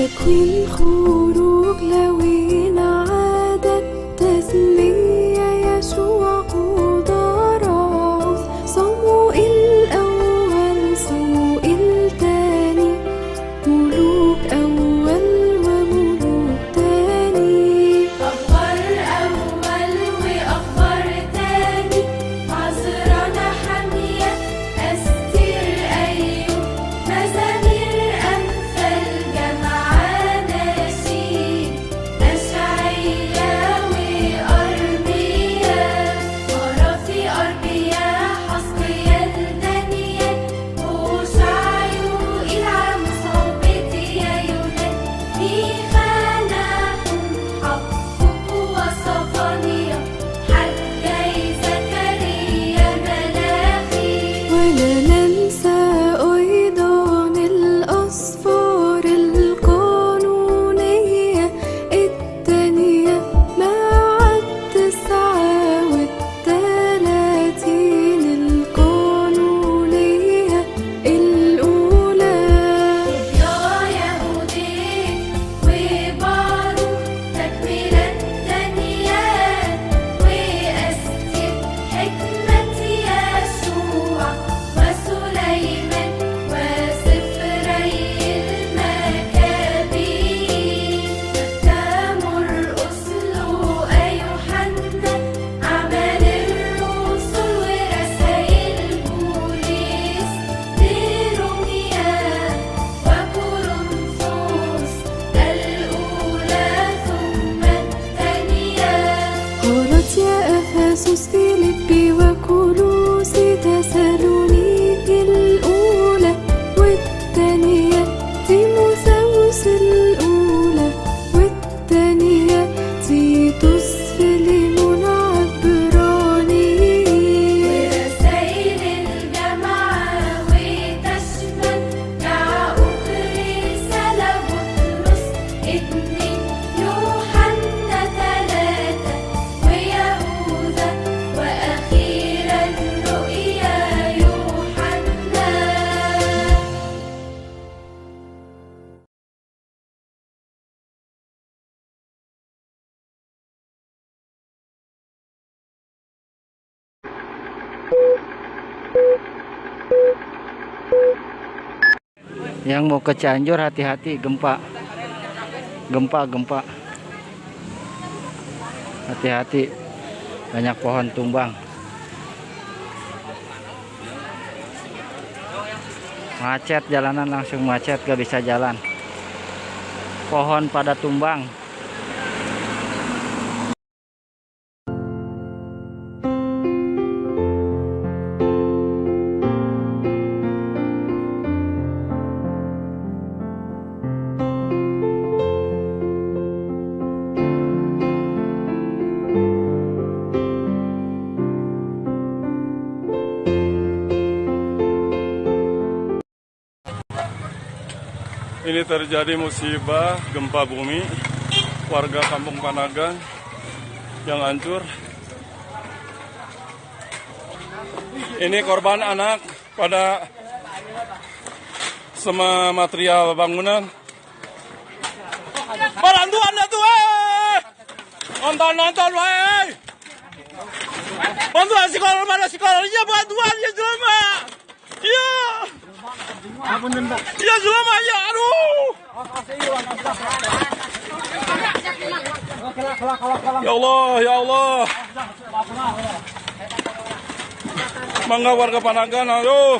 تكوين خروج لاوي عادة تثنية يشوع قدراء صموئيل أول صموئيل تاني ملوك أول وملوك تاني أخبار أول وأخبار تاني عذرا نحمية أستير أيوب مزامير أمثال جمعة نشيد أشعياء وأرميا مرافي أرميا حسقيال دانيال هوشع يوئيل عاموس عبيدية يونان ميخا نحوم حبقوق وصفانيا حجي زكريا ملاخي ولا ننسى أيضا الأسفار القانونية التانية مع 39 القانونية الأولى يا يهودي وباروك تكملة دانيال وأستير حكمة يشوع وسليمان وسفري المكابين متى مرقس لوقا يوحنا أعمال الرسل ورسائل بولس لروميا وكورنثوس الأولى ثم الثانية غلاطيا أفسس فيليبي وكولوسي تسالونيكي الأولى والتانية تيموثاوس الأولى والتانية تيتوس فيليمون عبرانيين ورسائل الجماعة وتشمل يعقوب رسالة بطرس 2 يوحنا 3 ويهوذا وأخيرا رؤيا يوحنا Yang mau ke Cianjur hati-hati, gempa. Gempa. Hati-hati. Banyak pohon tumbang. Macet jalanan, langsung macet, gak bisa jalan. Pohon pada tumbang. Ini terjadi musibah gempa bumi, warga Kampung Panagan yang hancur. Ini korban anak pada semua material bangunan. Bantuan ya tuh, nonton, weh. Bantuan sekolah mana sekolahnya, bantuan ya jelema. Iya. Ya jelema ya, aduh. Ya Allah. Mangga warga Panagan, aduh.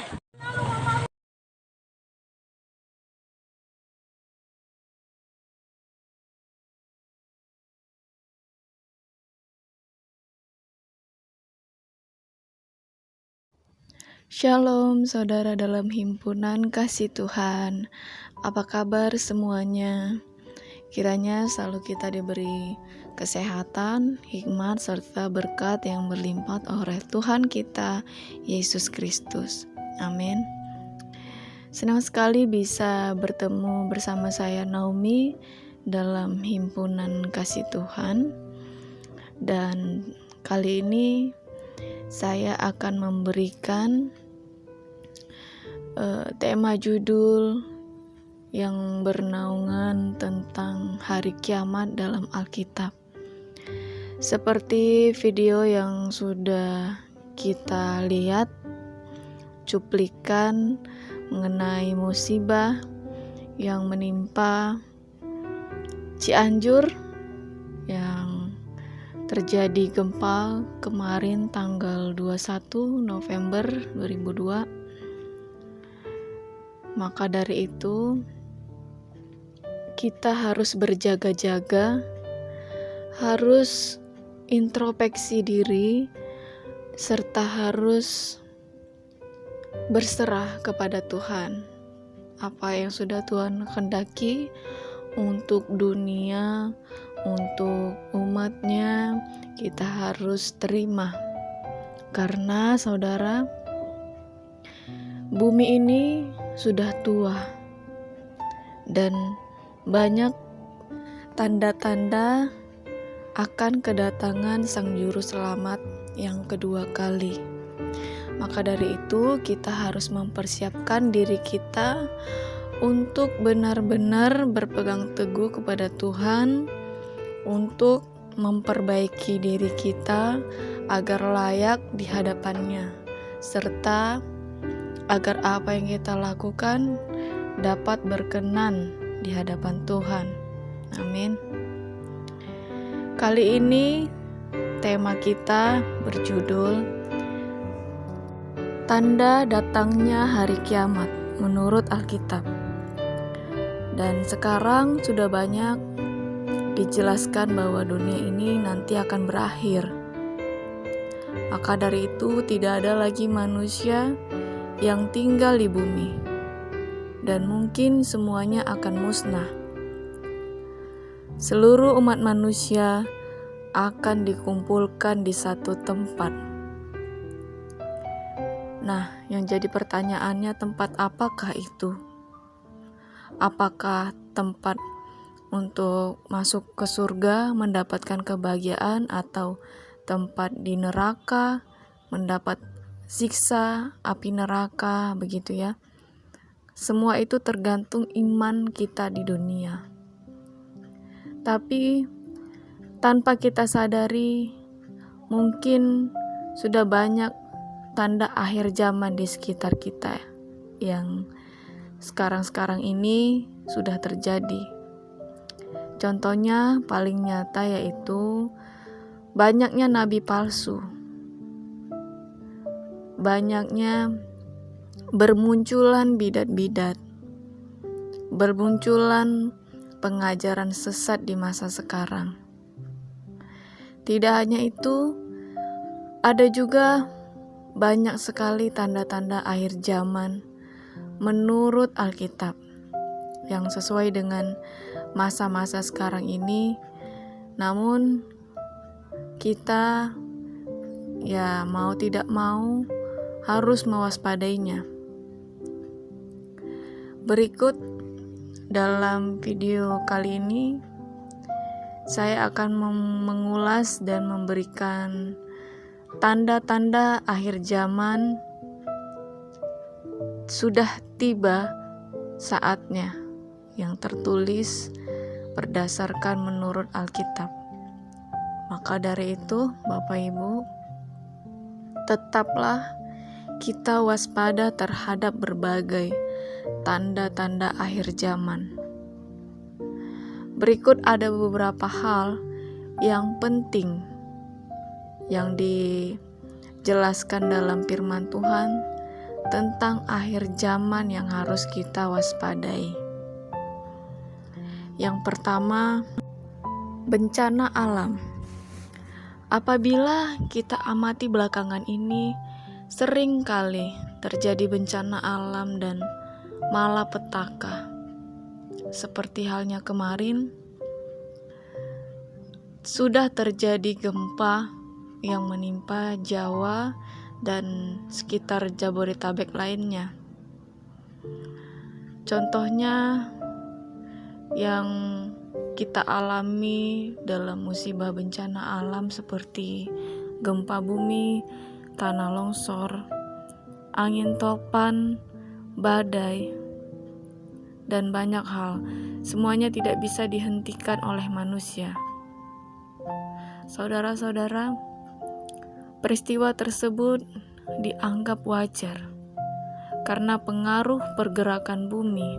Shalom saudara dalam himpunan kasih Tuhan. Apa kabar semuanya? Kiranya selalu kita diberi kesehatan, hikmat, serta berkat yang berlimpah oleh Tuhan kita, Yesus Kristus. Amin. Senang sekali bisa bertemu bersama saya Naomi dalam himpunan kasih Tuhan. Dan kali ini saya akan memberikan tema judul yang bernaungan tentang hari kiamat dalam Alkitab. Seperti video yang sudah kita lihat, cuplikan mengenai musibah yang menimpa Cianjur yang terjadi gempa kemarin tanggal 21 November 2002. Maka dari itu kita harus berjaga-jaga, harus introspeksi diri, serta harus berserah kepada Tuhan. Apa yang sudah Tuhan kehendaki untuk dunia, untuk umatnya, kita harus terima. Karena saudara, bumi ini sudah tua dan banyak tanda-tanda akan kedatangan Sang Juru Selamat yang kedua kali. Maka dari itu kita harus mempersiapkan diri kita untuk benar-benar berpegang teguh kepada Tuhan, untuk memperbaiki diri kita agar layak di hadapannya, serta agar apa yang kita lakukan dapat berkenan di hadapan Tuhan. Amin. Kali ini tema kita berjudul Tanda Datangnya Hari Kiamat menurut Alkitab. Dan sekarang sudah banyak dijelaskan bahwa dunia ini nanti akan berakhir. Maka dari itu tidak ada lagi manusia yang tinggal di bumi, dan mungkin semuanya akan musnah. Seluruh umat manusia akan dikumpulkan di satu tempat. Nah, yang jadi pertanyaannya, tempat apakah itu? Apakah tempat untuk masuk ke surga mendapatkan kebahagiaan, atau tempat di neraka mendapat siksa api neraka, begitu ya? Semua itu tergantung iman kita di dunia. Tapi tanpa kita sadari, mungkin sudah banyak tanda akhir zaman di sekitar kita yang sekarang-sekarang ini sudah terjadi. Contohnya paling nyata yaitu banyaknya nabi palsu, banyaknya bermunculan bidat-bidat, bermunculan pengajaran sesat di masa sekarang. Tidak hanya itu, ada juga banyak sekali tanda-tanda akhir zaman menurut Alkitab yang sesuai dengan masa-masa sekarang ini. Namun kita ya mau tidak mau harus mewaspadainya. Berikut dalam video kali ini saya akan mengulas dan memberikan tanda-tanda akhir zaman sudah tiba saatnya, yang tertulis berdasarkan menurut Alkitab. Maka dari itu, Bapak Ibu, tetaplah kita waspada terhadap berbagai tanda-tanda akhir zaman. Berikut ada beberapa hal yang penting yang dijelaskan dalam firman Tuhan tentang akhir zaman yang harus kita waspadai. Yang pertama, bencana alam. Apabila kita amati belakangan ini, sering kali terjadi bencana alam dan malapetaka. Seperti halnya kemarin, sudah terjadi gempa yang menimpa Jawa dan sekitar Jabodetabek lainnya. Contohnya yang kita alami dalam musibah bencana alam seperti gempa bumi, tanah longsor, angin topan, badai, dan banyak hal. Semuanya tidak bisa dihentikan oleh manusia. Saudara-saudara, peristiwa tersebut dianggap wajar karena pengaruh pergerakan bumi.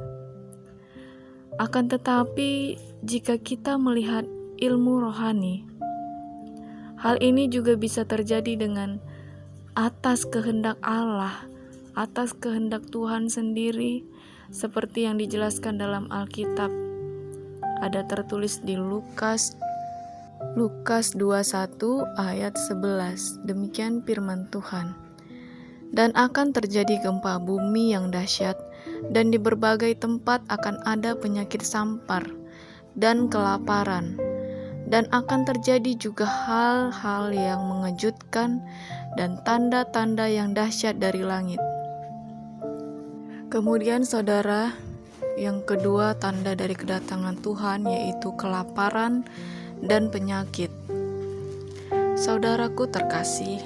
Akan tetapi, jika kita melihat ilmu rohani, hal ini juga bisa terjadi dengan atas kehendak Allah, atas kehendak Tuhan sendiri, seperti yang dijelaskan dalam Alkitab. Ada tertulis di Lukas 21 ayat 11. Demikian firman Tuhan. Dan akan terjadi gempa bumi yang dahsyat, dan di berbagai tempat akan ada penyakit sampar dan kelaparan, dan akan terjadi juga hal-hal yang mengejutkan dan tanda-tanda yang dahsyat dari langit. Kemudian saudara, yang kedua tanda dari kedatangan Tuhan yaitu kelaparan dan penyakit. Saudaraku terkasih,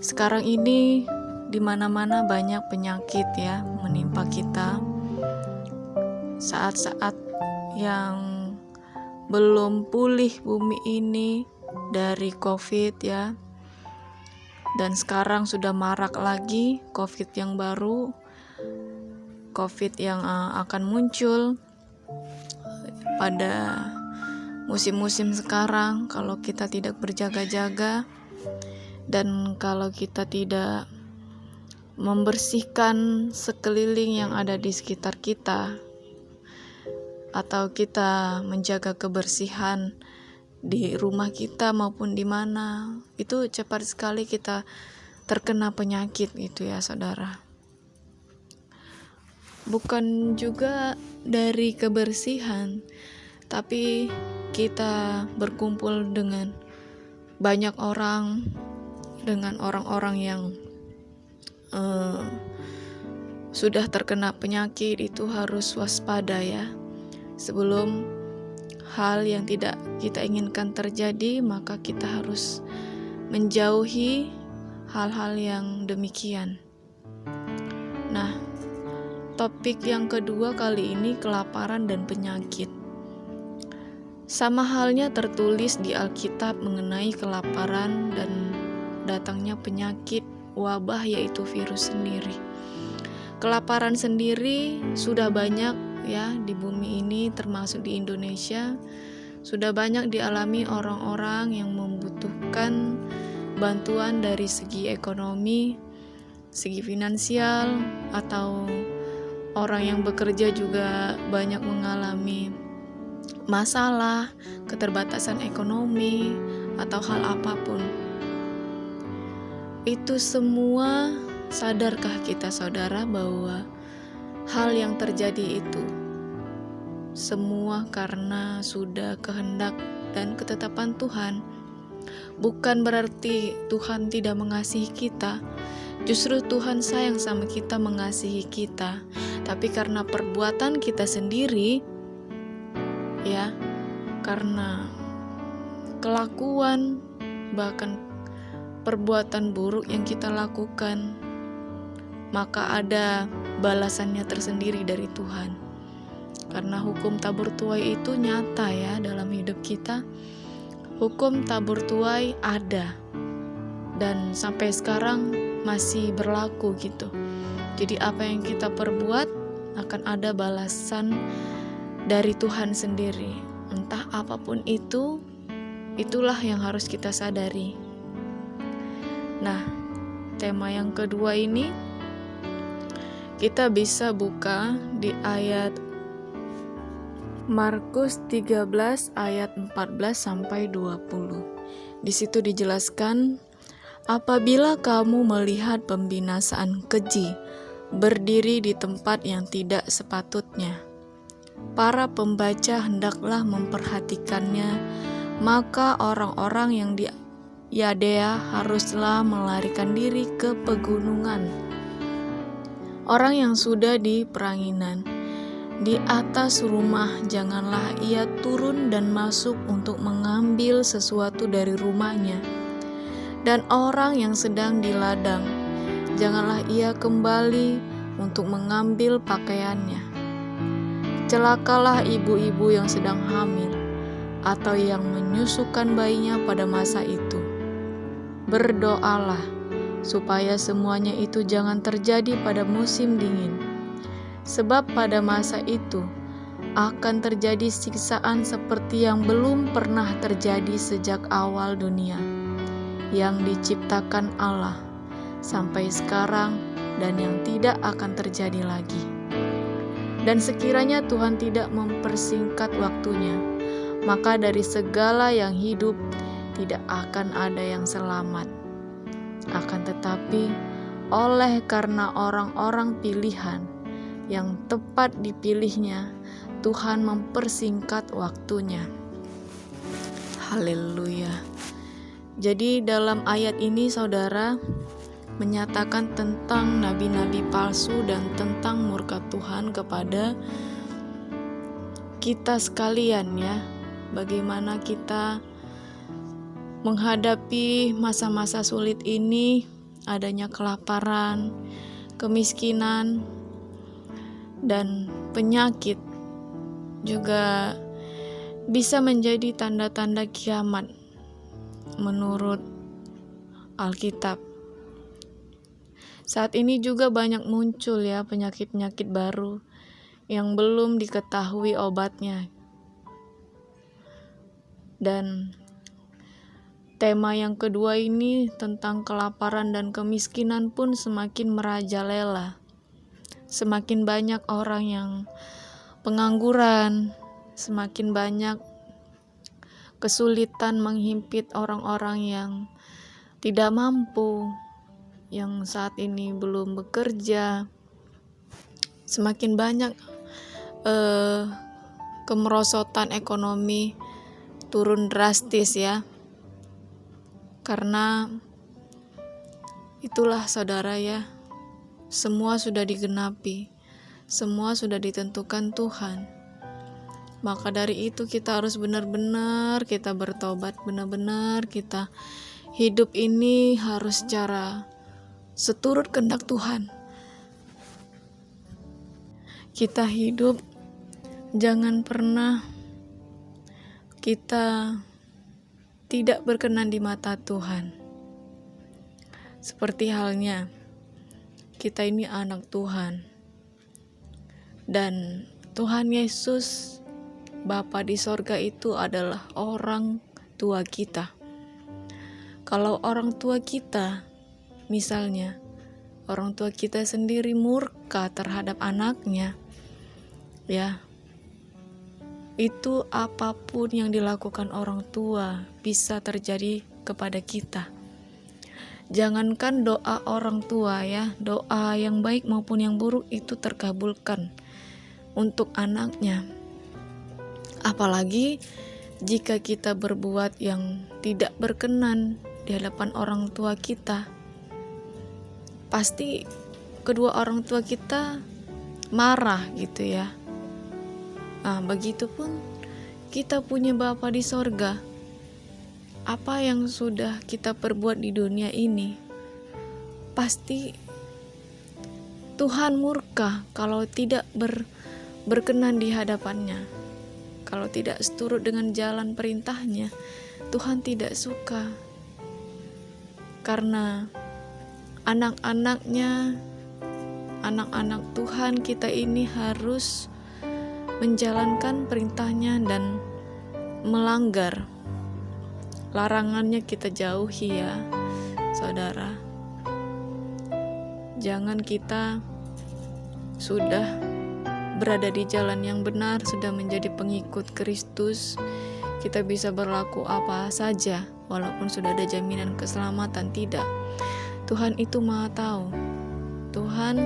sekarang ini di mana-mana banyak penyakit ya menimpa kita. Saat-saat yang belum pulih bumi ini dari COVID ya. Dan sekarang sudah marak lagi COVID yang baru, COVID yang akan muncul pada musim-musim sekarang kalau kita tidak berjaga-jaga. Dan kalau kita tidak membersihkan sekeliling yang ada di sekitar kita, atau kita menjaga kebersihan di rumah kita maupun di mana, itu cepat sekali kita terkena penyakit itu ya saudara. Bukan juga dari kebersihan, tapi kita berkumpul dengan banyak orang, dengan orang-orang yang sudah terkena penyakit, itu harus waspada ya. Sebelum hal yang tidak kita inginkan terjadi, maka kita harus menjauhi hal-hal yang demikian. Nah, topik yang kedua kali ini kelaparan dan penyakit. Sama halnya tertulis di Alkitab mengenai kelaparan dan datangnya penyakit wabah yaitu virus sendiri. Kelaparan sendiri sudah banyak ya di bumi ini, termasuk di Indonesia. Sudah banyak dialami orang-orang yang membutuhkan bantuan dari segi ekonomi, segi finansial, atau orang yang bekerja juga banyak mengalami masalah, keterbatasan ekonomi, atau hal apapun. Itu semua, sadarkah kita saudara bahwa hal yang terjadi itu semua karena sudah kehendak dan ketetapan Tuhan? Bukan berarti Tuhan tidak mengasihi kita. Justru Tuhan sayang sama kita, mengasihi kita. Tapi karena perbuatan kita sendiri, ya, karena kelakuan, bahkan perbuatan buruk yang kita lakukan, maka ada balasannya tersendiri dari Tuhan. Karena hukum tabur tuai itu nyata ya dalam hidup kita. Hukum tabur tuai ada dan sampai sekarang masih berlaku gitu. Jadi apa yang kita perbuat akan ada balasan dari Tuhan sendiri. Entah apapun itu, itulah yang harus kita sadari. Nah, tema yang kedua ini kita bisa buka di ayat Markus 13 ayat 14 sampai 20. Di situ dijelaskan, apabila kamu melihat pembinasaan keji berdiri di tempat yang tidak sepatutnya, para pembaca hendaklah memperhatikannya, maka orang-orang yang di Yadea haruslah melarikan diri ke pegunungan. Orang yang sudah di peranginan di atas rumah, janganlah ia turun dan masuk untuk mengambil sesuatu dari rumahnya. Dan orang yang sedang di ladang, janganlah ia kembali untuk mengambil pakaiannya. celakalah ibu-ibu yang sedang hamil atau yang menyusukan bayinya pada masa itu. Berdoalah supaya semuanya itu jangan terjadi pada musim dingin, sebab pada masa itu akan terjadi siksaan seperti yang belum pernah terjadi sejak awal dunia yang diciptakan Allah sampai sekarang, dan yang tidak akan terjadi lagi. Dan sekiranya Tuhan tidak mempersingkat waktunya, maka dari segala yang hidup tidak akan ada yang selamat. Akan tetapi oleh karena orang-orang pilihan yang tepat dipilihnya, Tuhan mempersingkat waktunya. Haleluya. Jadi dalam ayat ini saudara menyatakan tentang nabi-nabi palsu dan tentang murka Tuhan kepada kita sekalian ya. Bagaimana kita menghadapi masa-masa sulit ini, adanya kelaparan, kemiskinan, dan penyakit juga bisa menjadi tanda-tanda kiamat menurut Alkitab. Saat ini juga banyak muncul ya penyakit-penyakit baru yang belum diketahui obatnya. Dan tema yang kedua ini tentang kelaparan dan kemiskinan pun semakin merajalela. Semakin banyak orang yang pengangguran, semakin banyak kesulitan menghimpit orang-orang yang tidak mampu, yang saat ini belum bekerja. Semakin banyak kemerosotan ekonomi turun drastis ya. Karena itulah saudara ya, semua sudah digenapi, semua sudah ditentukan Tuhan. Maka dari itu kita harus benar-benar kita bertobat, benar-benar kita hidup ini harus secara seturut kehendak Tuhan. Kita hidup jangan pernah kita tidak berkenan di mata Tuhan. Seperti halnya kita ini anak Tuhan, dan Tuhan Yesus Bapa di sorga itu adalah orang tua kita. Kalau orang tua kita, misalnya orang tua kita sendiri murka terhadap anaknya, ya, itu apapun yang dilakukan orang tua bisa terjadi kepada kita. Jangankan doa orang tua ya, doa yang baik maupun yang buruk itu terkabulkan untuk anaknya. Apalagi jika kita berbuat yang tidak berkenan di hadapan orang tua kita, pasti kedua orang tua kita marah gitu ya. Nah, begitupun kita punya Bapa di sorga. Apa yang sudah kita perbuat di dunia ini, pasti Tuhan murka kalau tidak berkenan di hadapannya. Kalau tidak seturut dengan jalan perintahnya, Tuhan tidak suka. Karena anak-anaknya, anak-anak Tuhan kita ini harus menjalankan perintahnya dan melanggar larangannya kita jauhi ya saudara. Jangan kita sudah berada di jalan yang benar, sudah menjadi pengikut Kristus, kita bisa berlaku apa saja walaupun sudah ada jaminan keselamatan. Tidak, Tuhan itu Maha tahu. Tuhan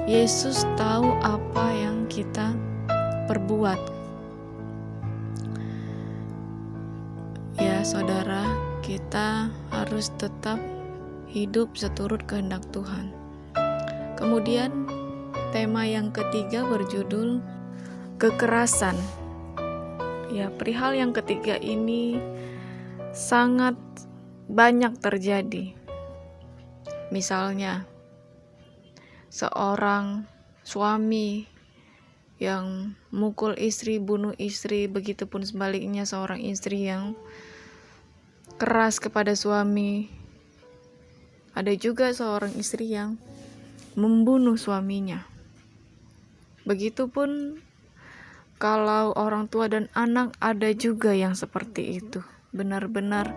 Yesus tahu apa yang kita perbuat. Ya saudara, kita harus tetap hidup seturut kehendak Tuhan. Kemudian tema yang ketiga berjudul kekerasan. Ya, perihal yang ketiga ini sangat banyak terjadi. Misalnya, seorang suami yang mukul istri, bunuh istri, begitupun sebaliknya seorang istri yang keras kepada suami. Ada juga seorang istri yang membunuh suaminya. Begitupun kalau orang tua dan anak, ada juga yang seperti itu. Benar-benar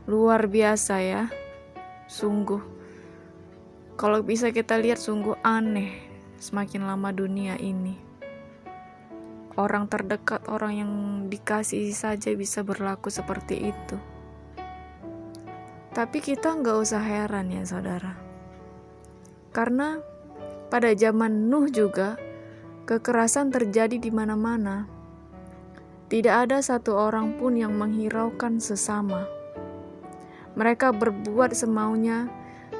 luar biasa ya. Sungguh, kalau bisa kita lihat, sungguh aneh semakin lama dunia ini. Orang terdekat, orang yang dikasihi saja bisa berlaku seperti itu. Tapi kita nggak usah heran ya saudara, karena pada zaman Nuh juga kekerasan terjadi di mana-mana. Tidak ada satu orang pun yang menghiraukan sesama. Mereka berbuat semaunya,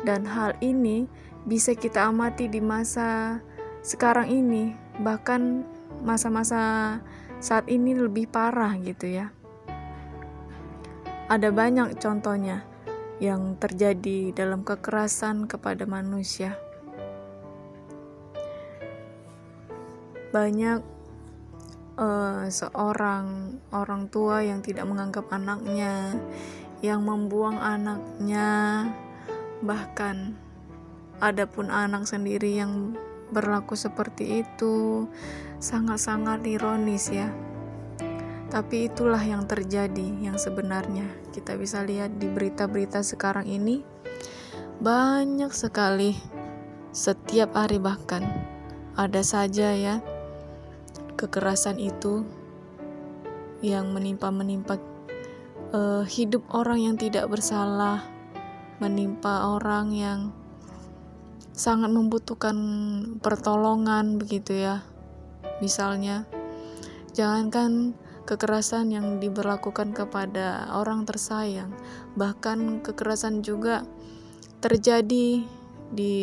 dan hal ini bisa kita amati di masa sekarang ini, bahkan masa-masa saat ini lebih parah gitu ya. Ada banyak contohnya yang terjadi dalam kekerasan kepada manusia. Banyak seorang orang tua yang tidak menganggap anaknya, yang membuang anaknya, bahkan ada pun anak sendiri yang berlaku seperti itu. Sangat-sangat ironis ya. Tapi itulah yang terjadi, yang sebenarnya kita bisa lihat di berita-berita sekarang ini. Banyak sekali, setiap hari bahkan ada saja ya kekerasan itu yang menimpa hidup orang yang tidak bersalah, menimpa orang yang sangat membutuhkan pertolongan begitu ya. Misalnya, jangankan kekerasan yang diberlakukan kepada orang tersayang, bahkan kekerasan juga terjadi di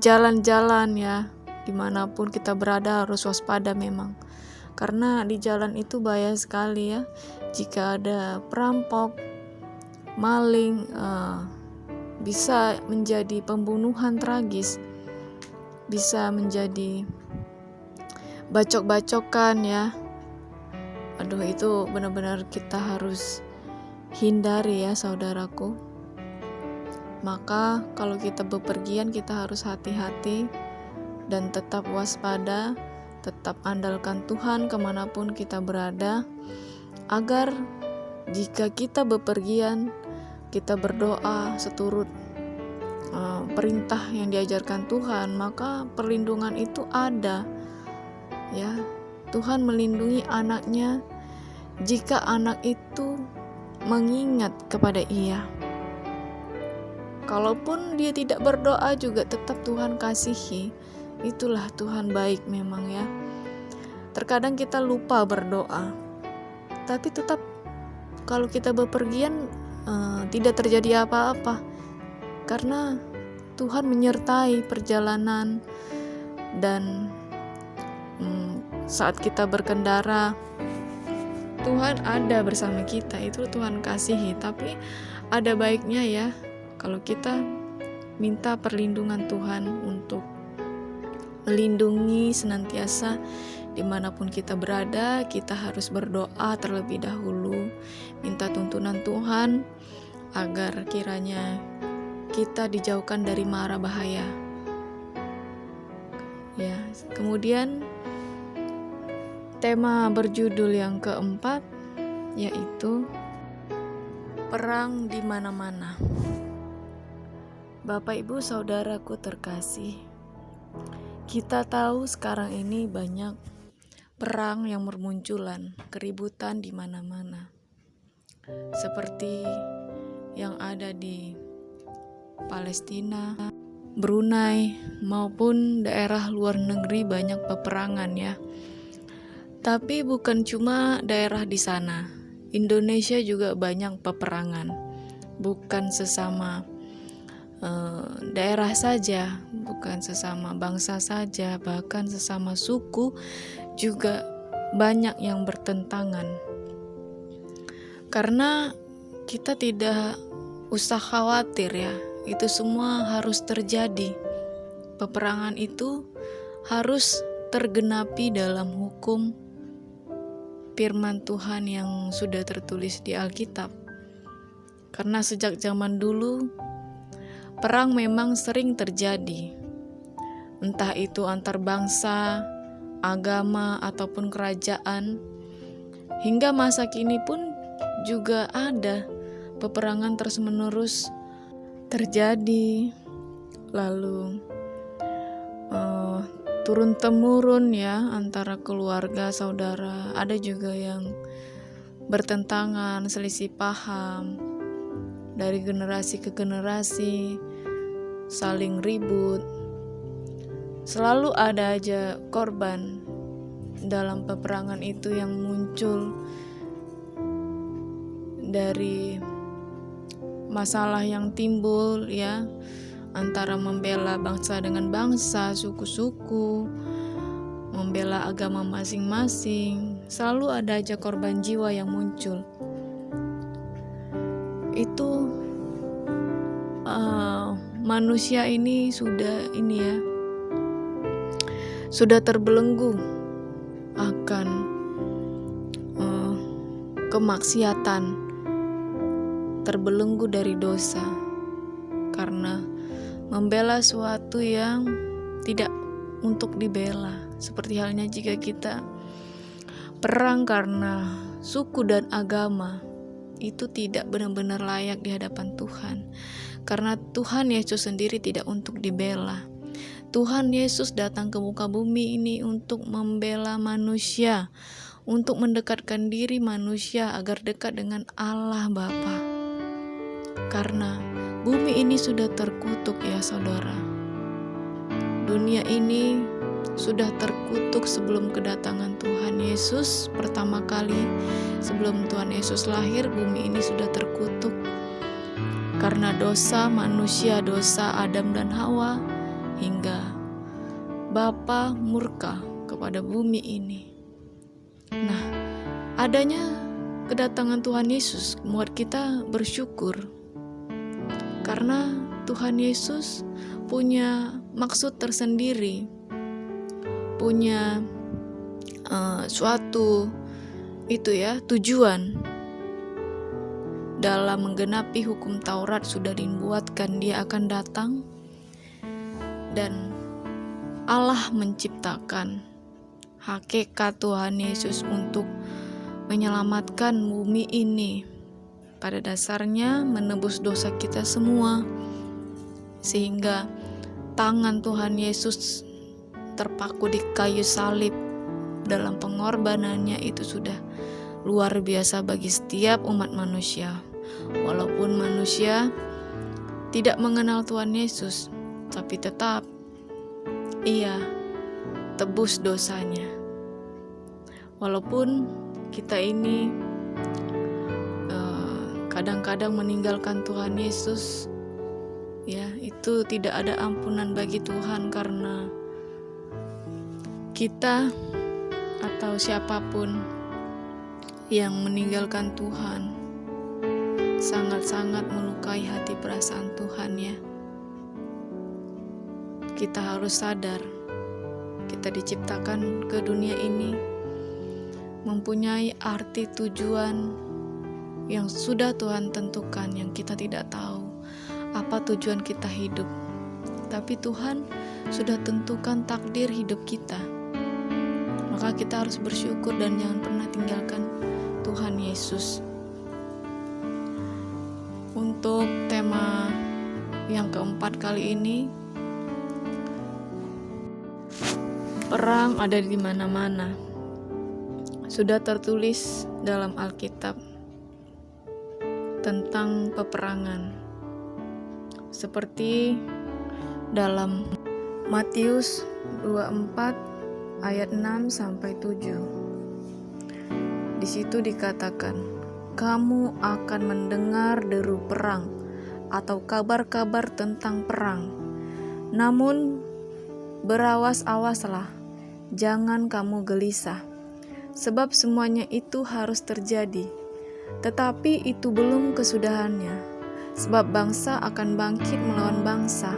jalan-jalan ya. Dimanapun kita berada harus waspada memang, karena di jalan itu bahaya sekali ya. Jika ada perampok, maling, bisa menjadi pembunuhan tragis, bisa menjadi bacok-bacokan ya. Aduh, itu benar-benar kita harus hindari ya saudaraku. Maka kalau kita bepergian, kita harus hati-hati dan tetap waspada, tetap andalkan Tuhan kemanapun kita berada, agar jika kita bepergian, kita berdoa seturut perintah yang diajarkan Tuhan, maka perlindungan itu ada ya. Tuhan melindungi anaknya jika anak itu mengingat kepada Ia. Kalaupun dia tidak berdoa juga tetap Tuhan kasihi. Itulah Tuhan baik memang ya. Terkadang kita lupa berdoa, tapi tetap kalau kita bepergian tidak terjadi apa-apa, karena Tuhan menyertai perjalanan. Dan saat kita berkendara, Tuhan ada bersama kita. Itu Tuhan kasihi. Tapi ada baiknya ya kalau kita minta perlindungan Tuhan untuk melindungi senantiasa. Dimanapun kita berada, kita harus berdoa terlebih dahulu, minta tuntunan Tuhan agar kiranya kita dijauhkan dari mara bahaya ya. Kemudian tema berjudul yang keempat yaitu perang di mana-mana. Bapak Ibu saudaraku terkasih, kita tahu sekarang ini banyak perang yang bermunculan, keributan di mana-mana. Seperti yang ada di Palestina, Brunei, maupun daerah luar negeri banyak peperangan ya. Tapi bukan cuma daerah di sana. Indonesia juga banyak peperangan. Bukan sesama daerah saja, bukan sesama bangsa saja, bahkan sesama suku juga banyak yang bertentangan. Karena kita tidak usah khawatir ya, itu semua harus terjadi. Peperangan itu harus tergenapi dalam hukum firman Tuhan yang sudah tertulis di Alkitab. Karena sejak zaman dulu, perang memang sering terjadi. Entah itu antar bangsa, agama, ataupun kerajaan. Hingga masa kini pun juga ada peperangan terus-menerus terjadi. Lalu turun-temurun ya antara keluarga, saudara. Ada juga yang bertentangan, selisih paham dari generasi ke generasi, saling ribut. Selalu ada aja korban dalam peperangan itu yang muncul dari masalah yang timbul ya, antara membela bangsa dengan bangsa, suku-suku, membela agama masing-masing. Selalu ada aja korban jiwa yang muncul. Itu manusia ini sudah terbelenggu akan kemaksiatan, terbelenggu dari dosa karena membela suatu yang tidak untuk dibela. Seperti halnya jika kita perang karena suku dan agama, itu tidak benar-benar layak di hadapan Tuhan. Karena Tuhan Yesus sendiri tidak untuk dibela. Tuhan Yesus datang ke muka bumi ini untuk membela manusia, untuk mendekatkan diri manusia agar dekat dengan Allah Bapa. Karena bumi ini sudah terkutuk ya saudara. Dunia ini sudah terkutuk sebelum kedatangan Tuhan Yesus pertama kali. Sebelum Tuhan Yesus lahir, bumi ini sudah terkutuk. Karena dosa manusia, dosa Adam dan Hawa, hingga Bapa murka kepada bumi ini. Nah, adanya kedatangan Tuhan Yesus membuat kita bersyukur. Karena Tuhan Yesus punya maksud tersendiri, punya suatu tujuan dalam menggenapi hukum Taurat. Sudah dibuatkan Dia akan datang dan Allah menciptakan hakikat Tuhan Yesus untuk menyelamatkan bumi ini. Pada dasarnya menebus dosa kita semua, sehingga tangan Tuhan Yesus terpaku di kayu salib dalam pengorbanannya itu sudah luar biasa bagi setiap umat manusia. Walaupun manusia tidak mengenal Tuhan Yesus, tapi tetap Ia tebus dosanya. Walaupun kita ini kadang-kadang meninggalkan Tuhan Yesus, ya, itu tidak ada ampunan bagi Tuhan, karena kita atau siapapun yang meninggalkan Tuhan sangat-sangat melukai hati perasaan Tuhan ya. Kita harus sadar, kita diciptakan ke dunia ini mempunyai arti tujuan yang sudah Tuhan tentukan, yang kita tidak tahu apa tujuan kita hidup. Tapi Tuhan sudah tentukan takdir hidup kita. Maka kita harus bersyukur dan jangan pernah tinggalkan Tuhan Yesus. Untuk tema yang keempat kali ini, perang ada di mana-mana. Sudah tertulis dalam Alkitab tentang peperangan. Seperti dalam Matius 24 ayat 6 sampai 7. Di situ dikatakan, "Kamu akan mendengar deru perang atau kabar-kabar tentang perang. Namun berawas-awaslah, jangan kamu gelisah, sebab semuanya itu harus terjadi. Tetapi itu belum kesudahannya, sebab bangsa akan bangkit melawan bangsa,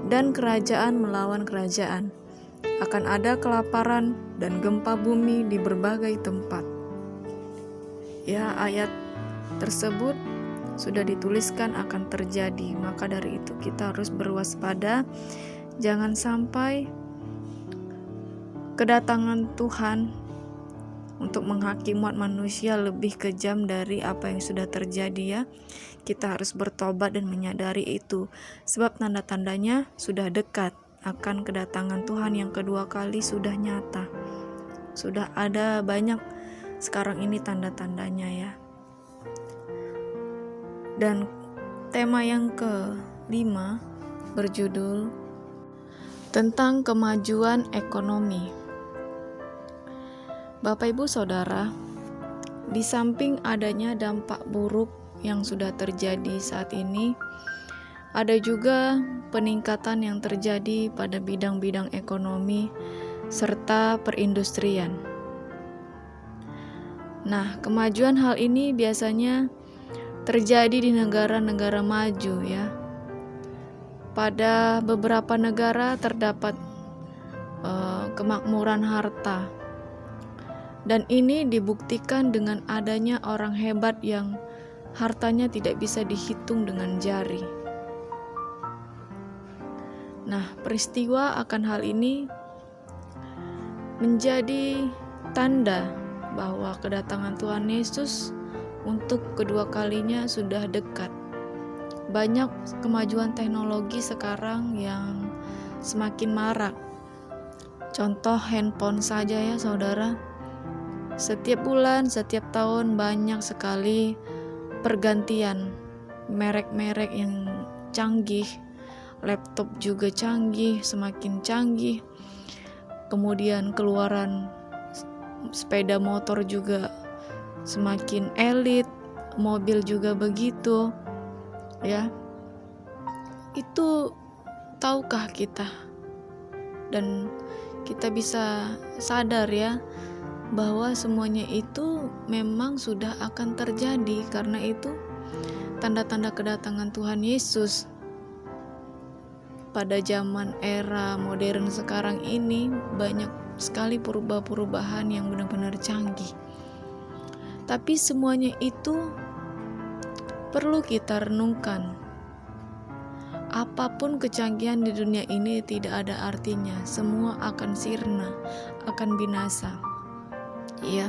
dan kerajaan melawan kerajaan. akan ada kelaparan dan gempa bumi di berbagai tempat. Ya, ayat tersebut sudah dituliskan akan terjadi, maka dari itu kita harus berwaspada. Jangan sampai kedatangan Tuhan untuk menghakimi umat manusia lebih kejam dari apa yang sudah terjadi ya. Kita harus bertobat dan menyadari itu, sebab tanda-tandanya sudah dekat. Akan kedatangan Tuhan yang kedua kali sudah nyata. Sudah ada banyak sekarang ini tanda-tandanya ya. Dan tema yang kelima berjudul tentang kemajuan ekonomi. Bapak Ibu Saudara, di samping adanya dampak buruk yang sudah terjadi saat ini, ada juga peningkatan yang terjadi pada bidang-bidang ekonomi serta perindustrian. Nah, kemajuan hal ini biasanya terjadi di negara-negara maju ya. Pada beberapa negara terdapat kemakmuran harta. Dan ini dibuktikan dengan adanya orang hebat yang hartanya tidak bisa dihitung dengan jari. Nah, peristiwa akan hal ini menjadi tanda bahwa kedatangan Tuhan Yesus untuk kedua kalinya sudah dekat. Banyak kemajuan teknologi sekarang yang semakin marak. Contoh handphone saja ya saudara. Setiap bulan, setiap tahun banyak sekali pergantian merek-merek yang canggih. Laptop juga canggih, semakin canggih. Kemudian keluaran sepeda motor juga semakin elit, mobil juga begitu. Ya. Itu tahukah kita? Dan kita bisa sadar ya bahwa semuanya itu memang sudah akan terjadi. Karena itu tanda-tanda kedatangan Tuhan Yesus pada zaman era modern sekarang ini banyak sekali perubahan-perubahan yang benar-benar canggih. Tapi semuanya itu perlu kita renungkan. Apapun kecanggihan di dunia ini tidak ada artinya. Semua akan sirna, akan binasa. Ya,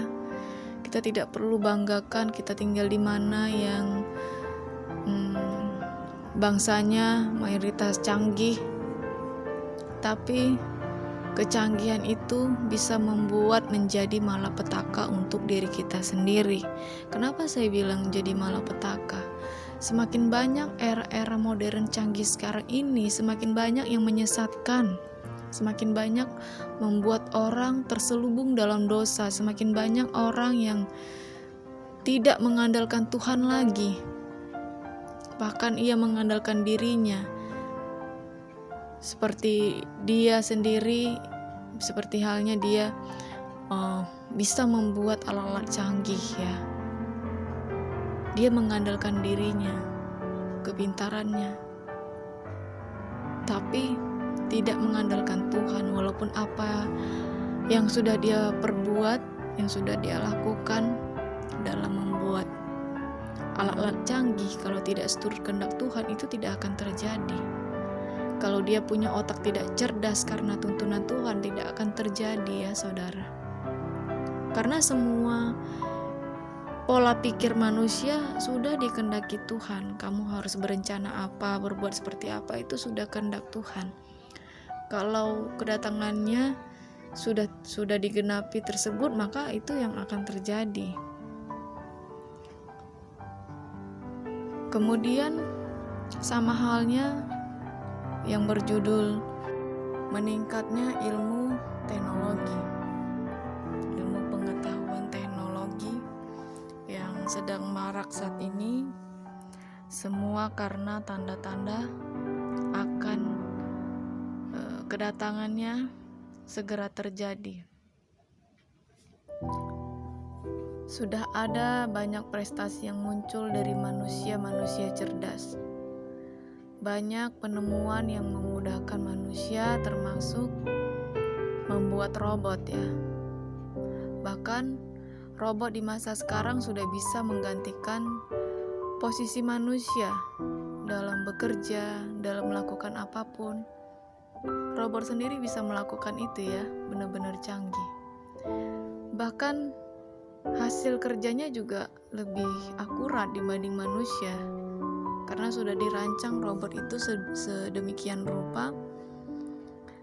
kita tidak perlu banggakan kita tinggal di mana yang bangsanya mayoritas canggih, tapi kecanggihan itu bisa membuat menjadi malapetaka untuk diri kita sendiri. Kenapa saya bilang jadi malapetaka? Semakin banyak era-era modern canggih sekarang ini, semakin banyak yang menyesatkan, semakin banyak membuat orang terselubung dalam dosa, semakin banyak orang yang tidak mengandalkan Tuhan lagi. Bahkan ia mengandalkan dirinya. Seperti dia sendiri, seperti halnya dia bisa membuat alat-alat canggih ya. Dia mengandalkan dirinya, kepintarannya, tapi tidak mengandalkan Tuhan. Walaupun apa yang sudah dia perbuat, yang sudah dia lakukan dalam membuat alat-alat canggih, kalau tidak seturut kehendak Tuhan itu tidak akan terjadi. Kalau dia punya otak tidak cerdas karena tuntunan Tuhan, tidak akan terjadi ya saudara. Karena semua pola pikir manusia sudah dikehendaki Tuhan. Kamu harus berencana apa, berbuat seperti apa, itu sudah kehendak Tuhan. Kalau kedatangannya sudah digenapi tersebut, maka itu yang akan terjadi. Kemudian sama halnya yang berjudul meningkatnya ilmu teknologi, ilmu pengetahuan teknologi yang sedang marak saat ini, semua karena tanda-tanda akan kedatangannya segera terjadi. Sudah ada banyak prestasi yang muncul dari manusia-manusia cerdas. Banyak penemuan yang memudahkan manusia, termasuk membuat robot ya. Bahkan robot di masa sekarang sudah bisa menggantikan posisi manusia dalam bekerja, dalam melakukan apapun. Robot sendiri bisa melakukan itu ya, benar-benar canggih. Bahkan hasil kerjanya juga lebih akurat dibanding manusia, karena sudah dirancang robot itu sedemikian rupa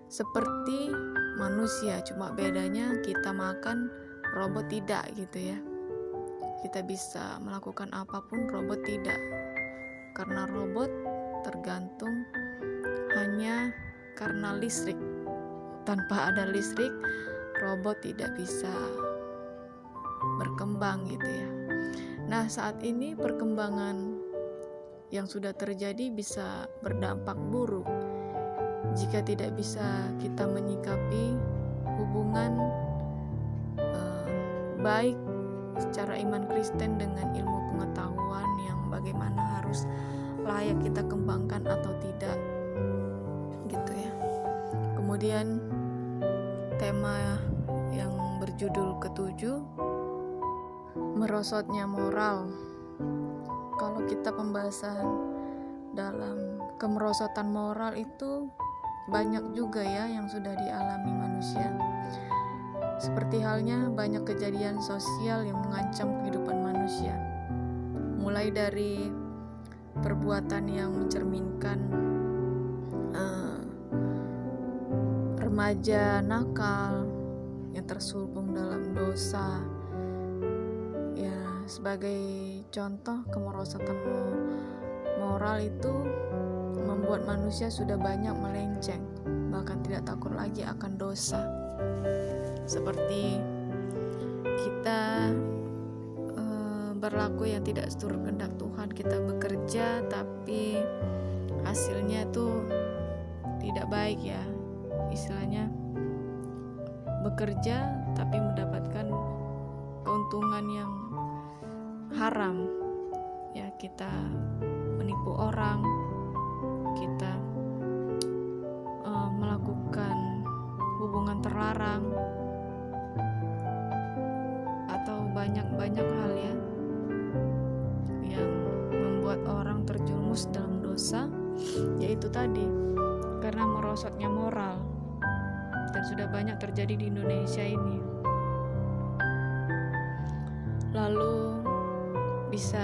seperti manusia, cuma bedanya kita makan, robot tidak gitu ya. Kita bisa melakukan apapun, robot tidak, karena robot tergantung hanya karena listrik. Tanpa ada listrik, robot tidak bisa berkembang gitu ya. Nah, saat ini perkembangan yang sudah terjadi bisa berdampak buruk jika tidak bisa kita menyikapi hubungan baik secara iman Kristen dengan ilmu pengetahuan yang bagaimana harus layak kita kembangkan atau tidak gitu ya. Kemudian tema yang berjudul ke-7, merosotnya moral. Kalau kita pembahasan dalam kemerosotan moral itu banyak juga ya yang sudah dialami manusia. Seperti halnya banyak kejadian sosial yang mengancam kehidupan manusia. Mulai dari perbuatan yang mencerminkan remaja nakal yang terselubung dalam dosa. Ya, sebagai contoh, kemerosotan moral itu membuat manusia sudah banyak melenceng, bahkan tidak takut lagi akan dosa. Seperti kita berlaku yang tidak seturut kehendak Tuhan, kita bekerja tapi hasilnya tuh tidak baik ya. Istilahnya bekerja tapi mendapatkan keuntungan yang haram. Ya, kita menipu orang, kita melakukan hubungan terlarang, atau banyak hal ya yang membuat orang terjerumus dalam dosa, yaitu tadi karena merosotnya moral, dan sudah banyak terjadi di Indonesia ini. Lalu bisa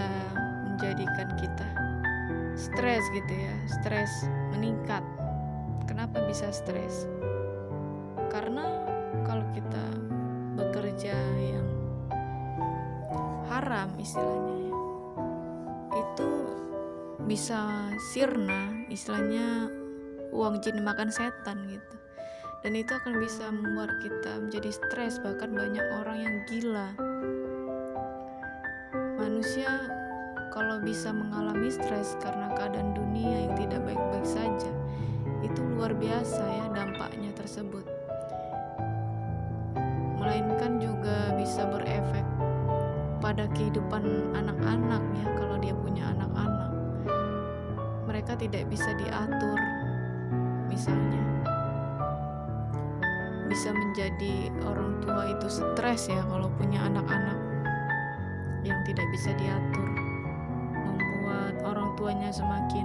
menjadikan kita stres gitu ya, stres meningkat. Kenapa bisa stres? Karena kalau kita bekerja yang haram istilahnya ya, itu bisa sirna, istilahnya uang jin makan setan gitu. Dan itu akan bisa membuat kita menjadi stres, bahkan banyak orang yang gila. Manusia kalau bisa mengalami stres karena keadaan dunia yang tidak baik-baik saja, itu luar biasa ya dampaknya tersebut. Melainkan juga bisa berefek pada kehidupan anak-anak ya, kalau dia punya anak-anak. Mereka tidak bisa diatur, misalnya. Bisa menjadi orang tua itu stres ya kalau punya anak-anak yang tidak bisa diatur, membuat orang tuanya semakin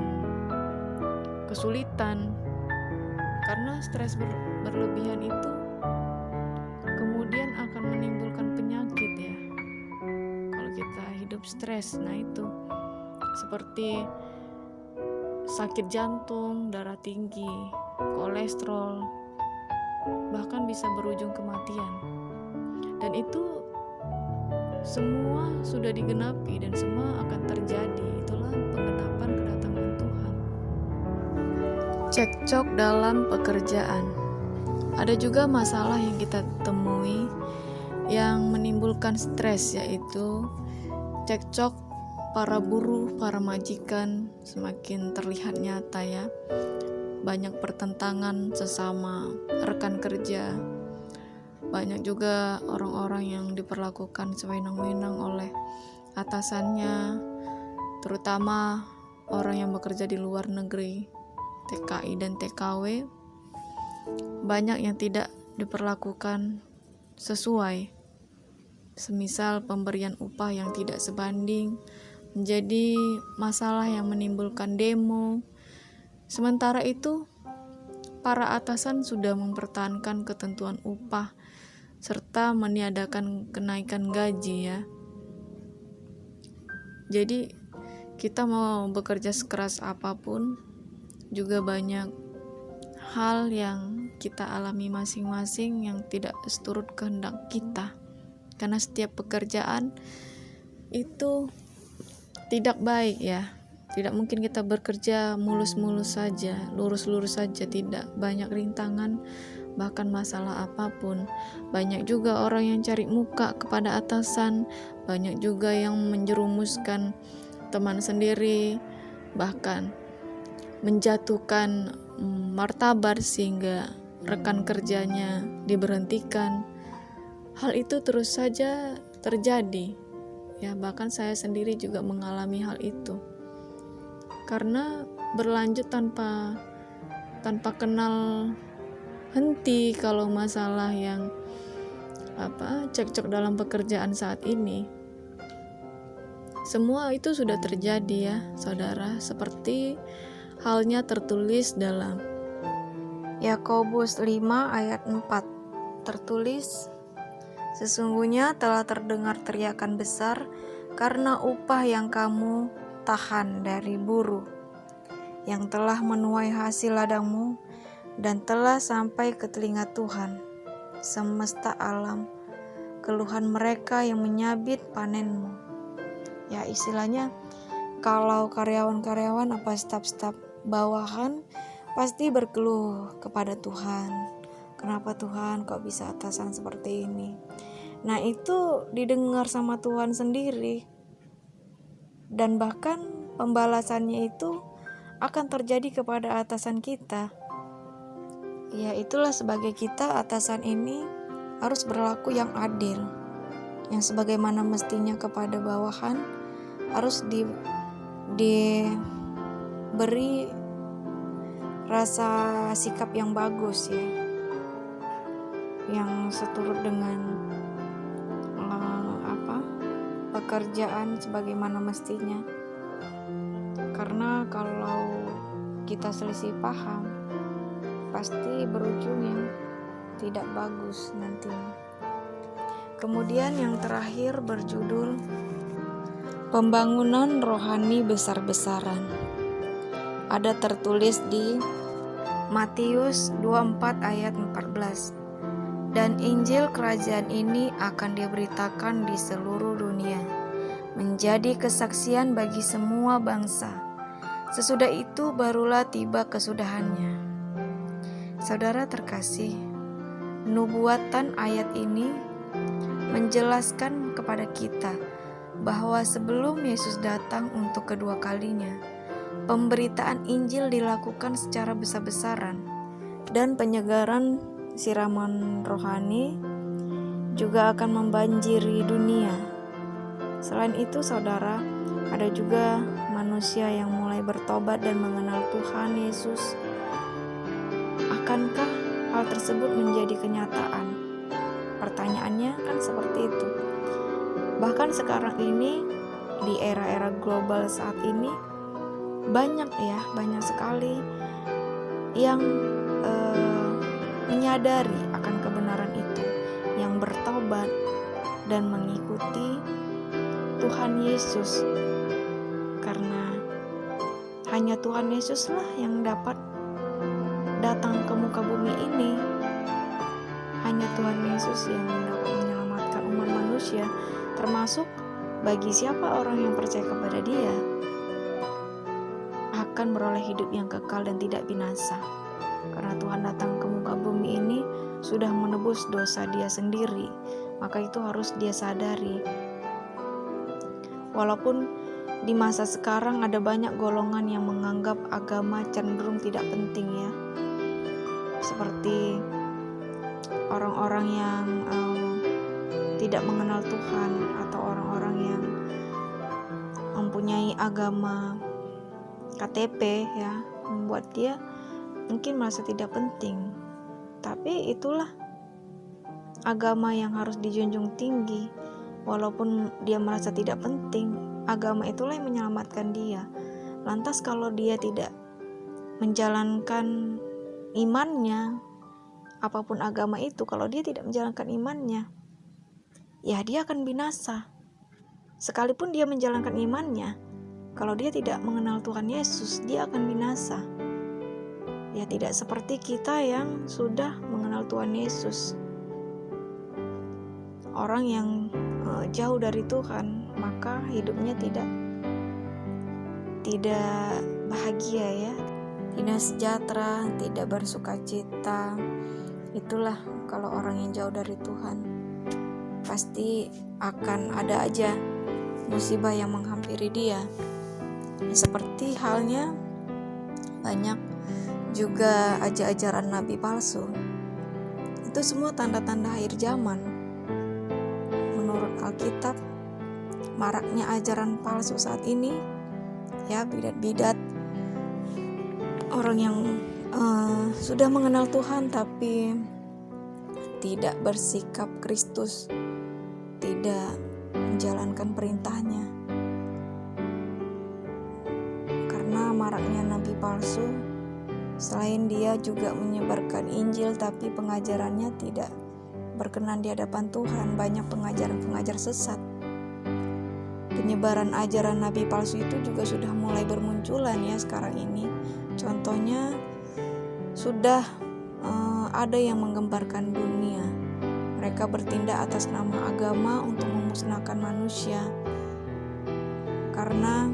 kesulitan karena stres berlebihan itu kemudian akan menimbulkan penyakit ya kalau kita hidup stres. Nah, itu seperti sakit jantung, darah tinggi, kolesterol, bahkan bisa berujung kematian. Dan itu semua sudah digenapi dan semua akan terjadi. Itulah penggenapan kedatangan Tuhan. Cekcok dalam pekerjaan. Ada juga masalah yang kita temui yang menimbulkan stres, yaitu cekcok para buruh, para majikan semakin terlihat nyata ya. Banyak pertentangan sesama rekan kerja. Banyak juga orang-orang yang diperlakukan sewenang-wenang oleh atasannya, terutama orang yang bekerja di luar negeri, TKI dan TKW. Banyak yang tidak diperlakukan sesuai. Semisal pemberian upah yang tidak sebanding menjadi masalah yang menimbulkan demo. Sementara itu, para atasan sudah mempertahankan ketentuan upah serta meniadakan kenaikan gaji ya. Jadi kita mau bekerja sekeras apapun juga banyak hal yang kita alami masing-masing yang tidak seturut kehendak kita. Karena setiap pekerjaan itu tidak baik ya. Tidak mungkin kita bekerja mulus-mulus saja, lurus-lurus saja, tidak. Banyak rintangan, bahkan masalah apapun. Banyak juga orang yang cari muka kepada atasan, banyak juga yang menjerumuskan teman sendiri, bahkan menjatuhkan martabat sehingga rekan kerjanya diberhentikan. Hal itu terus saja terjadi. Ya, bahkan saya sendiri juga mengalami hal itu. Karena berlanjut tanpa kenal henti kalau masalah yang cekcok dalam pekerjaan saat ini. Semua itu sudah terjadi ya, saudara, seperti halnya tertulis dalam Yakobus 5 ayat 4. Tertulis, sesungguhnya telah terdengar teriakan besar karena upah yang kamu tahan dari buruh, yang telah menuai hasil ladangmu dan telah sampai ke telinga Tuhan semesta alam, keluhan mereka yang menyabit panenmu. Ya, istilahnya kalau karyawan-karyawan staf-staf bawahan pasti berkeluh kepada Tuhan. Kenapa Tuhan kok bisa atasan seperti ini? Nah, itu didengar sama Tuhan sendiri. Dan bahkan pembalasannya itu akan terjadi kepada atasan kita. Ya, itulah sebagai kita atasan ini harus berlaku yang adil. Yang sebagaimana mestinya kepada bawahan harus diberi rasa sikap yang bagus ya. Yang seturut dengan pekerjaan sebagaimana mestinya. Karena kalau kita selisih paham pasti berujungnya tidak bagus nantinya. Kemudian yang terakhir berjudul Pembangunan Rohani Besar-besaran. Ada tertulis di Matius 24 ayat 14. Dan Injil kerajaan ini akan diberitakan di seluruh dunia, menjadi kesaksian bagi semua bangsa. Sesudah itu barulah tiba kesudahannya. Saudara terkasih, nubuatan ayat ini menjelaskan kepada kita bahwa sebelum Yesus datang untuk kedua kalinya, pemberitaan Injil dilakukan secara besar-besaran dan penyegaran siraman rohani juga akan membanjiri dunia. Selain itu, saudara, ada juga manusia yang mulai bertobat dan mengenal Tuhan Yesus. Akankah hal tersebut menjadi kenyataan? Pertanyaannya kan seperti itu. Bahkan sekarang ini, di era-era global saat ini, banyak sekali yang menyadari akan kebenaran itu, yang bertobat dan mengikuti Tuhan Yesus. Karena hanya Tuhan Yesuslah yang dapat datang ke muka bumi ini. Hanya Tuhan Yesus yang dapat menyelamatkan umat manusia, termasuk bagi siapa orang yang percaya kepada Dia akan beroleh hidup yang kekal dan tidak binasa. Karena Tuhan datang ke muka bumi ini sudah menebus dosa Dia sendiri, maka itu harus Dia sadari. Walaupun di masa sekarang ada banyak golongan yang menganggap agama cenderung tidak penting ya, seperti orang-orang yang tidak mengenal Tuhan atau orang-orang yang mempunyai agama KTP ya, membuat dia mungkin merasa tidak penting. Tapi itulah agama yang harus dijunjung tinggi. Walaupun dia merasa tidak penting, agama itulah yang menyelamatkan dia. Lantas kalau dia tidak menjalankan imannya, apapun agama itu, kalau dia tidak menjalankan imannya, ya dia akan binasa. Sekalipun dia menjalankan imannya, kalau dia tidak mengenal Tuhan Yesus, dia akan binasa. Ya tidak seperti kita yang sudah mengenal Tuhan Yesus. Orang yang jauh dari Tuhan, maka hidupnya tidak bahagia ya, tidak sejahtera, tidak bersukacita. Itulah kalau orang yang jauh dari Tuhan. Pasti akan ada aja musibah yang menghampiri dia. Seperti halnya banyak juga ajaran nabi palsu. Itu semua tanda-tanda akhir zaman. Menurut Alkitab, maraknya ajaran palsu saat ini, ya bidat-bidat, orang yang sudah mengenal Tuhan tapi tidak bersikap Kristus, tidak menjalankan perintahnya. Karena maraknya nabi palsu, selain dia juga menyebarkan Injil tapi pengajarannya tidak berkenan di hadapan Tuhan, banyak pengajar sesat. Penyebaran ajaran nabi palsu itu juga sudah mulai bermunculan ya sekarang ini. Contohnya sudah ada yang menggemparkan dunia. Mereka bertindak atas nama agama untuk memusnahkan manusia karena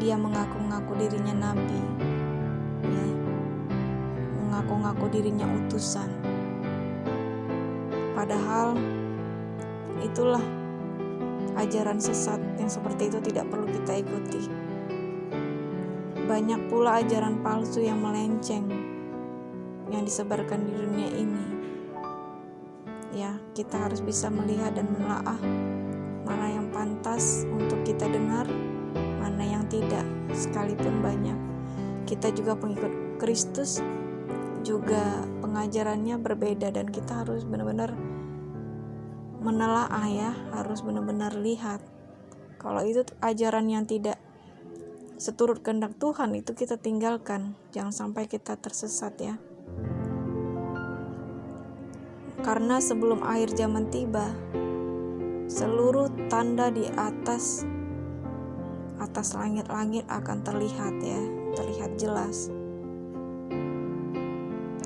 dia mengaku-ngaku dirinya nabi, ya, mengaku-ngaku dirinya utusan. Padahal itulah ajaran sesat yang seperti itu tidak perlu kita ikuti. Banyak pula ajaran palsu yang melenceng yang disebarkan di dunia ini. Ya, kita harus bisa melihat dan menelaah mana yang pantas untuk kita dengar, mana yang tidak. Sekalipun banyak kita juga pengikut Kristus, juga pengajarannya berbeda, dan kita harus benar-benar menelaah ya, harus benar-benar lihat. Kalau itu ajaran yang tidak seturut kehendak Tuhan, itu kita tinggalkan, jangan sampai kita tersesat ya. Karena sebelum akhir zaman tiba, seluruh tanda di atas langit-langit akan terlihat ya, terlihat jelas.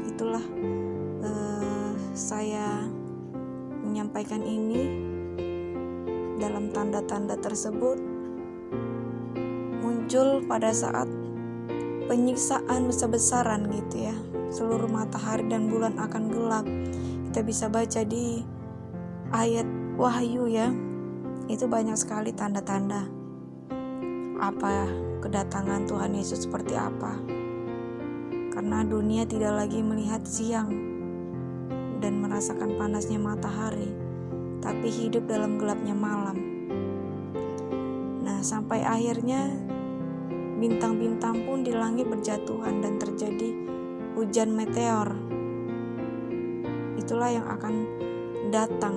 Itulah saya menyampaikan ini. Dalam tanda-tanda tersebut muncul pada saat penyiksaan besar-besaran gitu ya. Seluruh matahari dan bulan akan gelap. Kita bisa baca di ayat Wahyu ya. Itu banyak sekali tanda-tanda apa kedatangan Tuhan Yesus seperti apa. Karena dunia tidak lagi melihat siang dan merasakan panasnya matahari, tapi hidup dalam gelapnya malam. Nah, sampai akhirnya bintang-bintang pun di langit berjatuhan dan terjadi hujan meteor. Itulah yang akan datang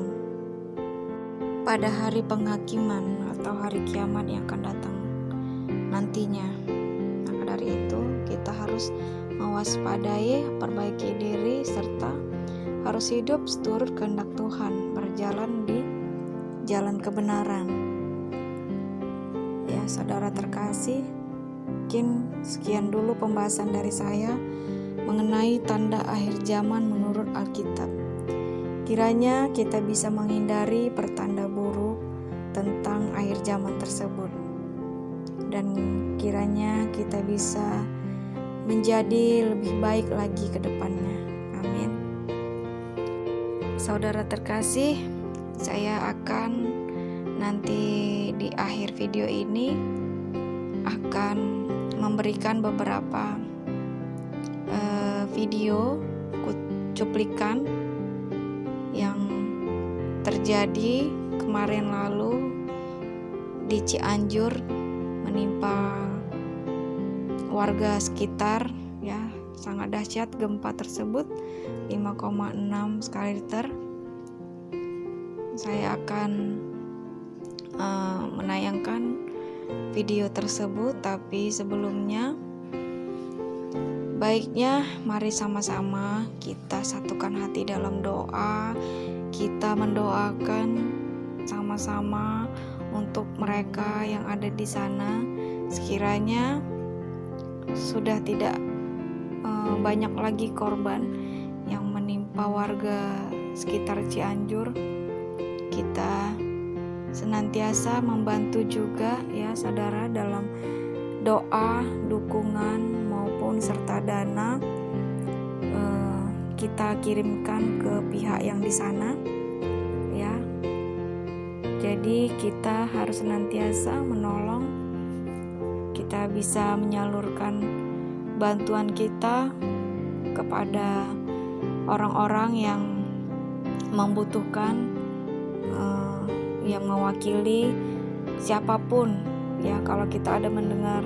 pada hari penghakiman atau hari kiamat yang akan datang nantinya. Maka dari itu kita harus mewaspadai, perbaiki diri, serta harus hidup seturut kehendak Tuhan, berjalan di jalan kebenaran. Ya, saudara terkasih, mungkin sekian dulu pembahasan dari saya mengenai tanda akhir zaman menurut Alkitab. Kiranya kita bisa menghindari pertanda buruk tentang akhir zaman tersebut, dan kiranya kita bisa menjadi lebih baik lagi ke depannya. Amin. Saudara terkasih, saya akan nanti di akhir video ini akan memberikan beberapa video cuplikan yang terjadi kemarin lalu di Cianjur menimpa warga sekitar ya. Sangat dahsyat gempa tersebut, 5,6 skala Richter. saya akan menayangkan video tersebut, tapi sebelumnya baiknya mari sama-sama kita satukan hati dalam doa. Kita mendoakan sama-sama untuk mereka yang ada di sana, sekiranya sudah tidak banyak lagi korban yang menimpa warga sekitar Cianjur. Kita senantiasa membantu juga ya saudara dalam doa, dukungan maupun serta dana kita kirimkan ke pihak yang di sana ya. Jadi kita harus senantiasa menolong. Kita bisa menyalurkan bantuan kita kepada orang-orang yang membutuhkan, yang mewakili siapapun ya. Kalau kita ada mendengar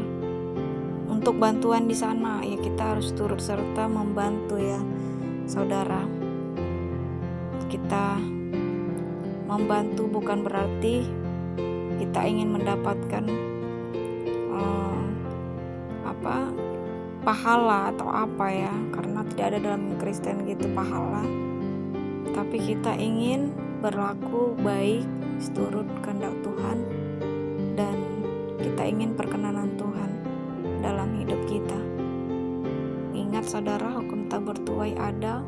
untuk bantuan di sana ya, kita harus turut serta membantu ya saudara. Kita membantu bukan berarti kita ingin mendapatkan pahala atau apa ya, karena tidak ada dalam Kristen gitu pahala. Tapi kita ingin berlaku baik seturut kehendak Tuhan, dan kita ingin perkenanan Tuhan dalam hidup kita. Ingat saudara, hukum tak bertuai ada.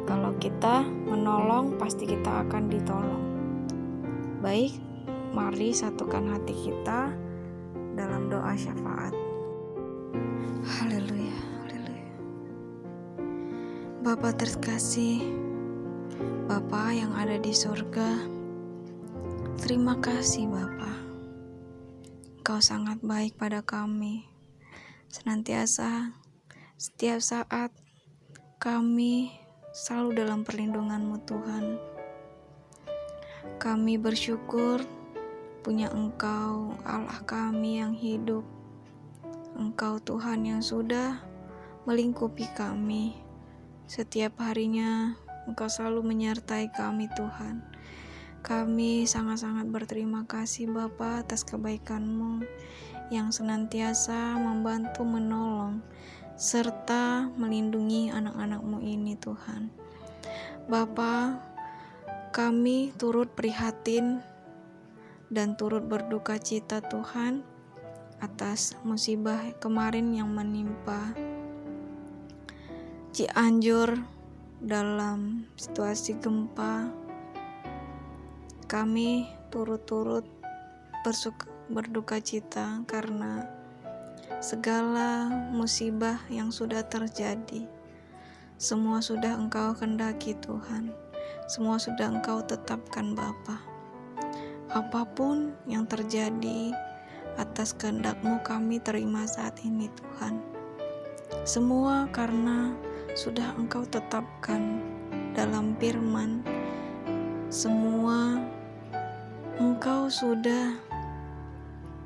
Kalau kita menolong, pasti kita akan ditolong. Baik, mari satukan hati kita dalam doa syafaat. Haleluya, haleluya. Bapa terkasih, Bapa yang ada di surga, terima kasih Bapa. Engkau sangat baik pada kami. Senantiasa, setiap saat kami selalu dalam perlindungan-Mu Tuhan. Kami bersyukur punya Engkau, Allah kami yang hidup. Engkau Tuhan yang sudah melingkupi kami. Setiap harinya Engkau selalu menyertai kami Tuhan. Kami sangat-sangat berterima kasih Bapa atas kebaikan-Mu yang senantiasa membantu, menolong, serta melindungi anak-anak-Mu ini Tuhan. Bapa, kami turut prihatin dan turut berduka cita Tuhan atas musibah kemarin yang menimpa Cianjur dalam situasi gempa. Kami turut-turut berduka cita karena segala musibah yang sudah terjadi. Semua sudah Engkau kehendaki Tuhan. Semua sudah Engkau tetapkan Bapa. Apapun yang terjadi atas kehendak-Mu kami terima saat ini Tuhan. Semua karena sudah Engkau tetapkan dalam firman. Semua Engkau sudah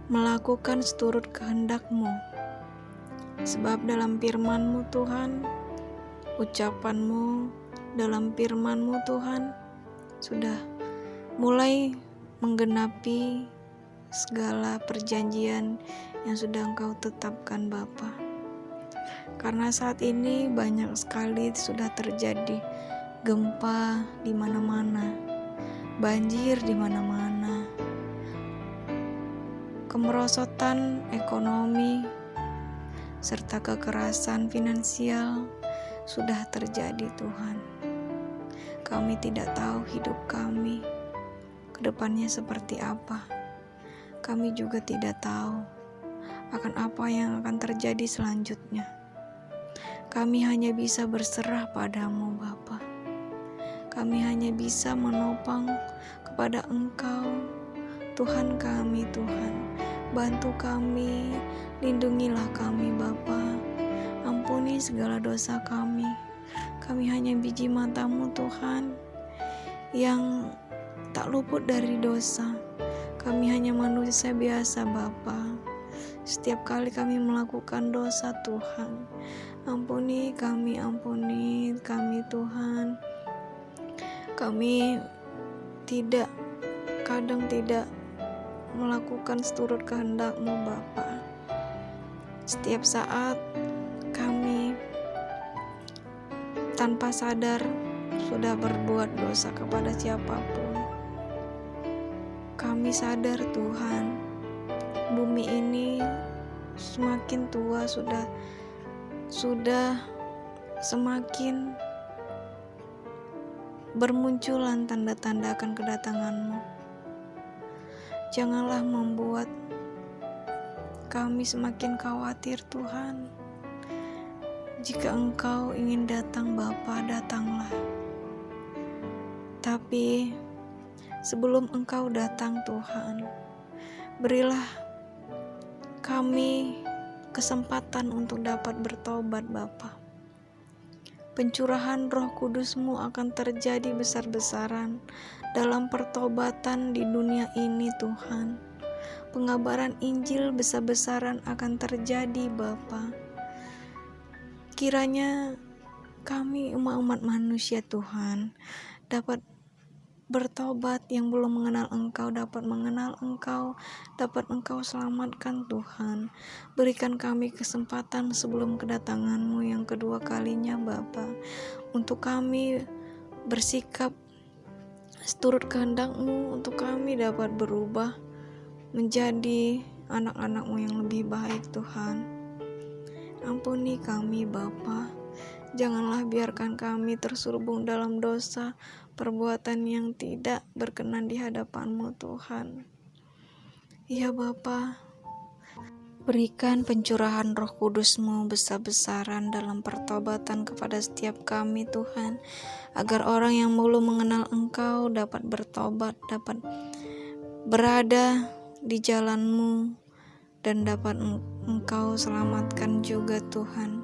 melakukan seturut kehendak-Mu. Sebab dalam firman-Mu Tuhan, ucapan-Mu dalam firman-Mu Tuhan sudah mulai menggenapi segala perjanjian yang sudah Engkau tetapkan Bapa. Karena saat ini banyak sekali sudah terjadi gempa di mana-mana, banjir di mana-mana, kemerosotan ekonomi, serta kekerasan finansial sudah terjadi Tuhan. Kami tidak tahu hidup kami kedepannya seperti apa. Kami juga tidak tahu akan apa yang akan terjadi selanjutnya. Kami hanya bisa berserah padamu Bapa. Kami hanya bisa menopang kepada Engkau, Tuhan kami Tuhan. Bantu kami, lindungilah kami Bapa. Ampuni segala dosa kami. Kami hanya biji mata-Mu Tuhan, yang tak luput dari dosa. Kami hanya manusia biasa Bapa. Setiap kali kami melakukan dosa Tuhan, ampuni kami Tuhan. Kami kadang tidak melakukan seturut kehendak-Mu Bapa. Setiap saat kami tanpa sadar sudah berbuat dosa kepada siapapun. Kami sadar Tuhan, bumi ini semakin tua, sudah semakin bermunculan tanda-tanda akan kedatangan-Mu. Janganlah membuat kami semakin khawatir Tuhan. Jika Engkau ingin datang Bapa, datanglah. Tapi sebelum Engkau datang Tuhan, berilah kami kesempatan untuk dapat bertobat Bapa. Pencurahan Roh Kudus-Mu akan terjadi besar-besaran dalam pertobatan di dunia ini Tuhan. Pengabaran Injil besar-besaran akan terjadi Bapa. Kiranya kami umat manusia Tuhan dapat bertobat, yang belum mengenal Engkau dapat mengenal Engkau, dapat Engkau selamatkan Tuhan. Berikan kami kesempatan sebelum kedatangan-Mu yang kedua kalinya Bapa, untuk kami bersikap seturut kehendak-Mu, untuk kami dapat berubah menjadi anak-anak-Mu yang lebih baik Tuhan. Ampuni kami Bapa, janganlah biarkan kami terselubung dalam dosa, perbuatan yang tidak berkenan di hadapan-Mu Tuhan. Ya Bapa, berikan pencurahan Roh Kudus-Mu besar-besaran dalam pertobatan kepada setiap kami Tuhan, agar orang yang belum mengenal Engkau dapat bertobat, dapat berada di jalan-Mu, dan dapat Engkau selamatkan juga Tuhan.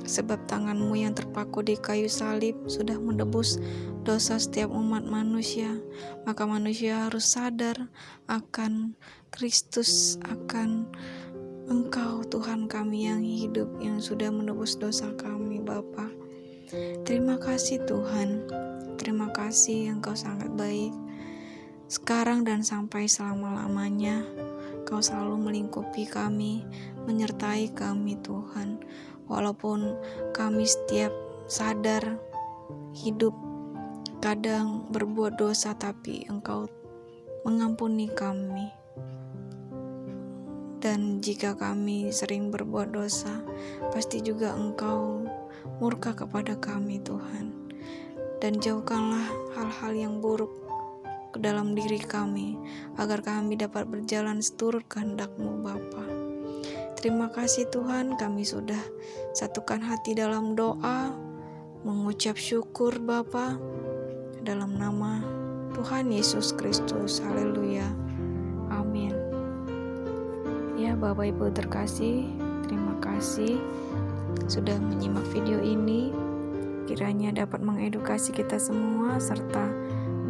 Sebab tangan-Mu yang terpaku di kayu salib sudah menebus dosa setiap umat manusia. Maka manusia harus sadar akan Kristus, akan Engkau Tuhan kami yang hidup, yang sudah menebus dosa kami Bapa. Terima kasih Tuhan, terima kasih Engkau sangat baik. Sekarang dan sampai selama-lamanya Kau selalu melingkupi kami, menyertai kami Tuhan. Walaupun kami setiap sadar hidup kadang berbuat dosa, tapi Engkau mengampuni kami. Dan jika kami sering berbuat dosa, pasti juga Engkau murka kepada kami Tuhan. Dan jauhkanlah hal-hal yang buruk ke dalam diri kami, agar kami dapat berjalan seturut kehendak-Mu Bapa. Terima kasih Tuhan, kami sudah satukan hati dalam doa, mengucap syukur Bapa, dalam nama Tuhan Yesus Kristus. Haleluya. Amin. Ya Bapak Ibu terkasih, terima kasih sudah menyimak video ini. Kiranya dapat mengedukasi kita semua serta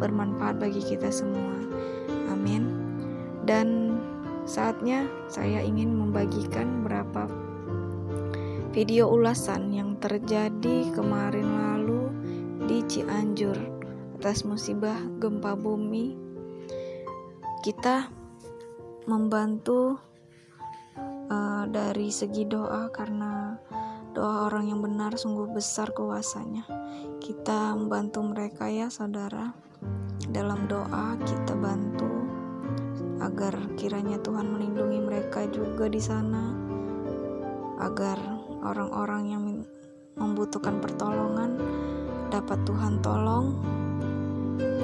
bermanfaat bagi kita semua. Amin. Dan saatnya saya ingin membagikan beberapa video ulasan yang terjadi kemarin lalu di Cianjur atas musibah gempa bumi. Kita membantu dari segi doa, karena doa orang yang benar sungguh besar kuasanya. Kita membantu mereka ya saudara. Dalam doa kita bantu agar kiranya Tuhan melindungi mereka juga di sana, agar orang-orang yang membutuhkan pertolongan dapat Tuhan tolong,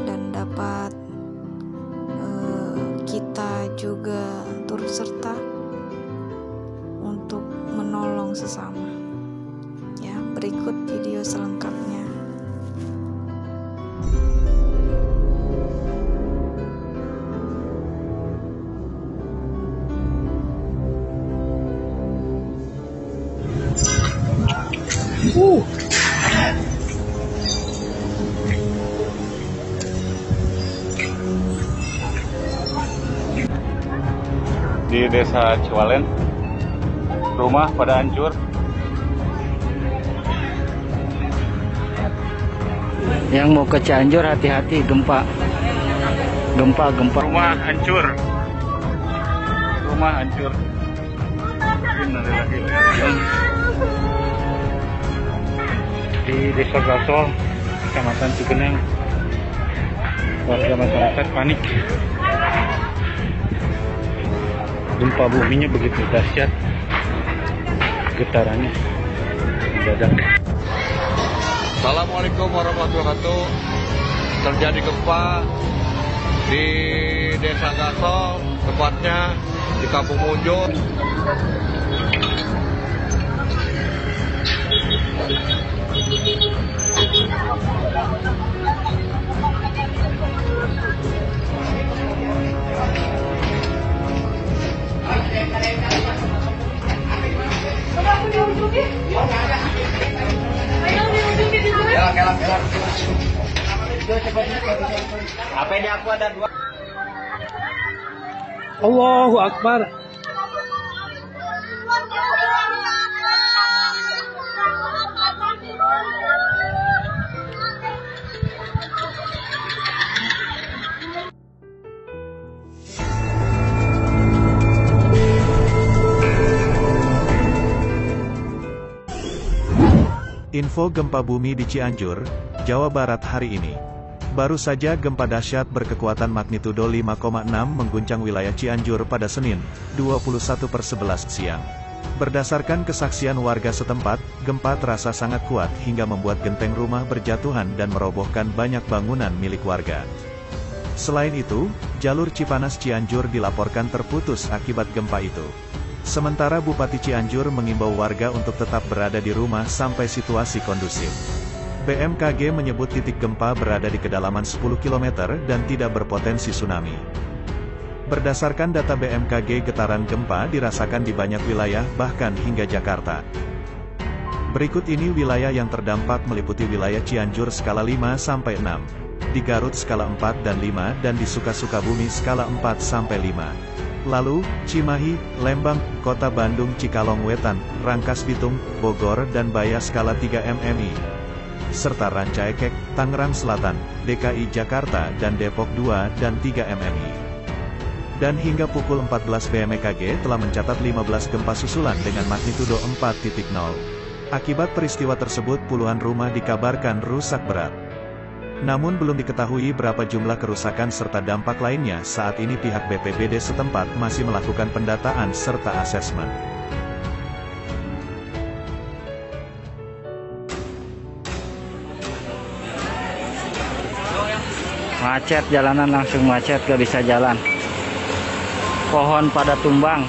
dan dapat kita juga turut serta untuk menolong sesama. Ya, berikut video selengkapnya. Di desa Ciwalen, rumah pada hancur. Yang mau ke Cianjur hati-hati gempa. Gempa. Rumah hancur. Innalillahi. Di Desa Gasol, Kecamatan Cugenang, warga masyarakat panik. Gempa buminya begitu dahsyat, getarannya mendadak. Assalamualaikum warahmatullahi wabarakatuh. Terjadi gempa di Desa Gasol, tepatnya di Kampung Munjul. Allahu Akbar. Info gempa bumi di Cianjur, Jawa Barat hari ini. Baru saja gempa dahsyat berkekuatan magnitudo 5,6 mengguncang wilayah Cianjur pada Senin, 21:11 siang. Berdasarkan kesaksian warga setempat, gempa terasa sangat kuat hingga membuat genteng rumah berjatuhan dan merobohkan banyak bangunan milik warga. Selain itu, jalur Cipanas Cianjur dilaporkan terputus akibat gempa itu. Sementara Bupati Cianjur mengimbau warga untuk tetap berada di rumah sampai situasi kondusif. BMKG menyebut titik gempa berada di kedalaman 10 km dan tidak berpotensi tsunami. Berdasarkan data BMKG, getaran gempa dirasakan di banyak wilayah, bahkan hingga Jakarta. Berikut ini wilayah yang terdampak meliputi wilayah Cianjur skala 5-6, di Garut skala 4 dan 5, dan di Sukabumi skala 4-5. Lalu, Cimahi, Lembang, Kota Bandung, Cikalong Wetan, Rangkas Bitung, Bogor dan Baya skala 3 mmi. Serta Rancaekek, Tangerang Selatan, DKI Jakarta dan Depok 2 dan 3 mmi. Dan hingga pukul 14 BMKG telah mencatat 15 gempa susulan dengan magnitudo 4.0. Akibat peristiwa tersebut puluhan rumah dikabarkan rusak berat. Namun belum diketahui berapa jumlah kerusakan serta dampak lainnya. Saat ini pihak BPBD setempat masih melakukan pendataan serta asesmen. Macet, jalanan langsung macet, gak bisa jalan. Pohon pada tumbang.